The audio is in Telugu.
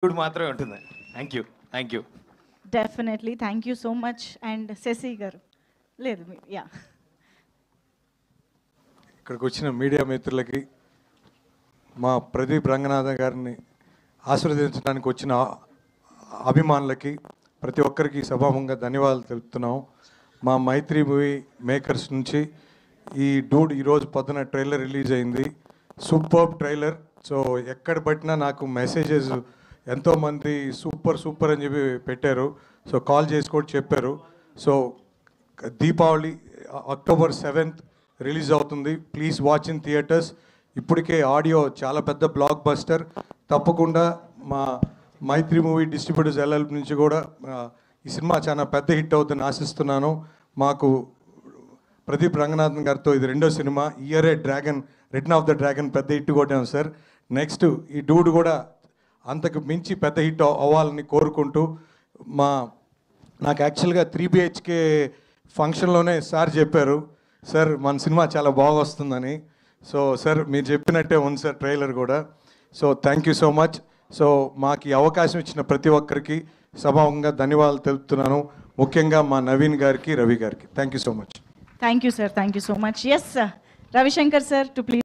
ఇప్పుడు మాత్రమే ఉంటుంది. Thank you. Definitely thank you so much. And Shashi గారు లేదు యా, ఇక్కడికి వచ్చిన మీడియా మిత్రులకి, మా ప్రదీప్ రంగనాథన్ గారిని ఆశీర్వదించడానికి వచ్చిన అభిమానులకి ప్రతి ఒక్కరికి సభాముఖంగా ధన్యవాదాలు తెలుపుతున్నాం. మా మైత్రి మూవీ మేకర్స్ నుంచి ఈ డూడ్ ఈరోజు పొద్దున ట్రైలర్ రిలీజ్ అయింది. Super trailer. సో ఎక్కడ పట్టినా నాకు మెసేజెస్ ఎంతోమంది సూపర్ అని చెప్పి పెట్టారు. సో కాల్ చేసి కూడా చెప్పారు. So Deepavali October 7th release అవుతుంది. Please watch in theatres. ఇప్పటికే ఆడియో చాలా పెద్ద బ్లాక్ బస్టర్. తప్పకుండా మా మైత్రి మూవీ డిస్ట్రిబ్యూటర్స్ ఎల్ఎల్పి నుంచి కూడా ఈ సినిమా చాలా పెద్ద హిట్ అవుతుందని ఆశిస్తున్నాను. మాకు ప్రదీప్ రంగనాథన్ గారితో ఇది రెండో సినిమా. ఇయరే dragon, return of the dragon పెద్ద హిట్ కొట్టాం సార్. నెక్స్ట్ ఈ డూడ్ కూడా అంతకు మించి పెద్ద హిట్ అవ్వాలని కోరుకుంటూ, నాకు యాక్చువల్గా 3 BHK ఫంక్షన్లోనే సార్ చెప్పారు, సార్ మన సినిమా చాలా బాగా వస్తుందని. సో సార్ మీరు చెప్పినట్టే ఉంది సార్ ట్రైలర్ కూడా. So thank you so much. So మాకు ఈ అవకాశం ఇచ్చిన ప్రతి ఒక్కరికి సభాముఖంగా ధన్యవాదాలు తెలుపుతున్నాను. ముఖ్యంగా మా నవీన్ గారికి, రవి గారికి thank you so much. Thank you sir, thank you so much. S Ravishankar sir to please.